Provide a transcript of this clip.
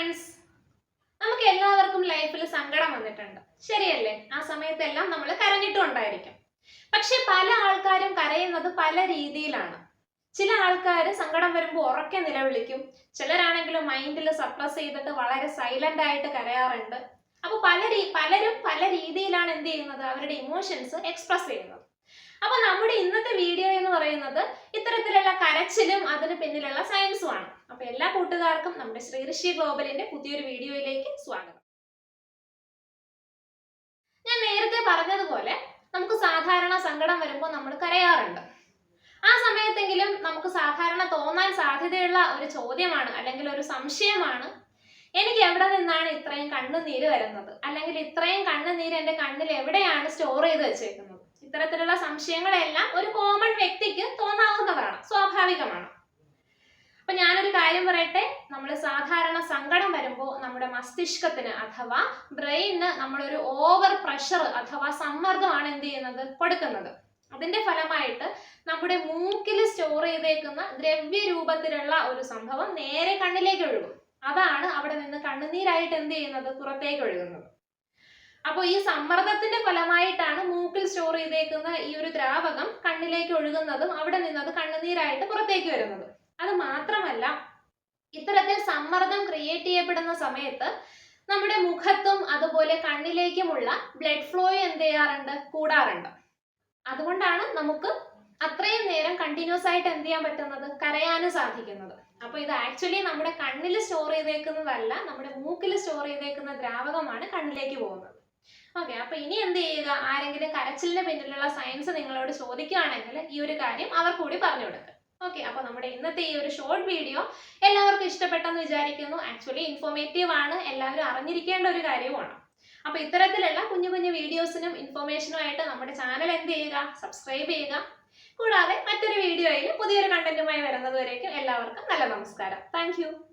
Friends, നമുക്ക് എല്ലാവർക്കും ലൈഫിൽ സങ്കടം വന്നിട്ടുണ്ട്, ശരിയല്ലേ? ആ സമയത്തെല്ലാം നമ്മൾ കരഞ്ഞിട്ടുണ്ടായിരിക്കും. പക്ഷെ പല ആൾക്കാരും കരയുന്നത് പല രീതിയിലാണ്. ചില ആൾക്കാർ സങ്കടം വരുമ്പോൾ ഉറക്കെ നിലവിളിക്കും, ചിലരാണെങ്കിലും മൈൻഡിൽ സപ്രസ് ചെയ്തിട്ട് വളരെ സൈലന്റ് ആയിട്ട് കരയാറുണ്ട്. അപ്പൊ പലരും പല രീതിയിലാണ് എന്ത് ചെയ്യുന്നത്, അവരുടെ ഇമോഷൻസ് എക്സ്പ്രസ് ചെയ്യുന്നത്. അപ്പൊ നമ്മുടെ ഇന്നത്തെ വീഡിയോ എന്ന് പറയുന്നത് ഇത്തരത്തിലുള്ള കരച്ചിലും അതിന് പിന്നിലുള്ള സയൻസുമാണ്. അപ്പൊ എല്ലാ കൂട്ടുകാർക്കും നമ്മുടെ ശ്രീഋഷി ഗ്ലോബലിന്റെ പുതിയൊരു വീഡിയോയിലേക്ക് സ്വാഗതം. ഞാൻ നേരത്തെ പറഞ്ഞതുപോലെ നമുക്ക് സാധാരണ സങ്കടം വരുമ്പോൾ നമ്മൾ കരയാറുണ്ട്. ആ സമയത്തെങ്കിലും നമുക്ക് സാധാരണ തോന്നാൻ സാധ്യതയുള്ള ഒരു ചോദ്യമാണ് അല്ലെങ്കിൽ ഒരു സംശയമാണ്, എനിക്ക് എവിടെ നിന്നാണ് ഇത്രയും കണ്ണുനീര് വരുന്നത്, അല്ലെങ്കിൽ ഇത്രയും കണ്ണുനീര് എന്റെ കണ്ണിൽ എവിടെയാണ് സ്റ്റോർ ചെയ്ത് വെച്ചേക്കുന്നത്? ഇത്തരത്തിലുള്ള സംശയങ്ങളെല്ലാം ഒരു കോമൺ വ്യക്തിക്ക് തോന്നാവുന്നതാണ്, സ്വാഭാവികമാണ്. അപ്പൊ ഞാനൊരു കാര്യം പറയട്ടെ, നമ്മൾ സാധാരണ സങ്കടം വരുമ്പോൾ നമ്മുടെ മസ്തിഷ്കത്തിന് അഥവാ ബ്രെയിനിന് നമ്മളൊരു ഓവർ പ്രഷർ അഥവാ സമ്മർദ്ദമാണ് എന്ത് ചെയ്യുന്നത്, കൊടുക്കുന്നത്. അതിന്റെ ഫലമായിട്ട് നമ്മുടെ മൂക്കിൽ സ്റ്റോർ ചെയ്തേക്കുന്ന ദ്രവ്യ രൂപത്തിലുള്ള ഒരു സംഭവം നേരെ കണ്ണിലേക്ക് ഒഴുകും. അതാണ് അവിടെ നിന്ന് കണ്ണുനീരായിട്ട് എന്ത് ചെയ്യുന്നത്, പുറത്തേക്ക് ഒഴുകുന്നത്. അപ്പോൾ ഈ സമ്മർദ്ദത്തിന്റെ ഫലമായിട്ടാണ് മൂക്കിൽ സ്റ്റോർ ചെയ്തേക്കുന്ന ഈ ഒരു ദ്രാവകം കണ്ണിലേക്ക് ഒഴുകുന്നതും അവിടെ നിന്നത് കണ്ണുനീരായിട്ട് പുറത്തേക്ക് വരുന്നത്. അത് മാത്രമല്ല, ഇത്തരത്തിൽ സമ്മർദ്ദം ക്രിയേറ്റ് ചെയ്യപ്പെടുന്ന സമയത്ത് നമ്മുടെ മുഖത്തും അതുപോലെ കണ്ണിലേക്കുമുള്ള ബ്ലഡ് ഫ്ലോ എന്ത് ചെയ്യാറുണ്ട്, കൂടാറുണ്ട്. അതുകൊണ്ടാണ് നമുക്ക് അത്രയും നേരം കണ്ടിന്യൂസ് ആയിട്ട് എന്ത് ചെയ്യാൻ പറ്റുന്നത്, കരയാനും സാധിക്കുന്നത്. അപ്പൊ ഇത് ആക്ച്വലി നമ്മുടെ കണ്ണിൽ സ്റ്റോർ ചെയ്തേക്കുന്നതല്ല, നമ്മുടെ മൂക്കിൽ സ്റ്റോർ ചെയ്തേക്കുന്ന ദ്രാവകമാണ് കണ്ണിലേക്ക് പോകുന്നത്. ഓക്കെ, അപ്പൊ ഇനി എന്ത് ചെയ്യുക, ആരെങ്കിലും കരച്ചിലിന് പിന്നിലുള്ള സയൻസ് നിങ്ങളോട് ചോദിക്കുകയാണെങ്കിൽ ഈ ഒരു കാര്യം അവർ കൂടി പറഞ്ഞു കൊടുക്കുക. ഓക്കെ, അപ്പൊ നമ്മുടെ ഇന്നത്തെ ഈ ഒരു ഷോർട്ട് വീഡിയോ എല്ലാവർക്കും ഇഷ്ടപ്പെട്ടെന്ന് വിചാരിക്കുന്നു. ആക്ച്വലി ഇൻഫോർമേറ്റീവ് ആണ്, എല്ലാവരും അറിഞ്ഞിരിക്കേണ്ട ഒരു കാര്യവുമാണ്. അപ്പൊ ഇത്തരത്തിലുള്ള കുഞ്ഞു കുഞ്ഞു വീഡിയോസിനും ഇൻഫോർമേഷനും ആയിട്ട് നമ്മുടെ ചാനൽ എന്ത് ചെയ്യുക, സബ്സ്ക്രൈബ് ചെയ്യുക. കൂടാതെ മറ്റൊരു വീഡിയോയിൽ പുതിയൊരു കണ്ടന്റുമായി വരുന്നത് വരേക്കും എല്ലാവർക്കും നല്ല നമസ്കാരം. താങ്ക്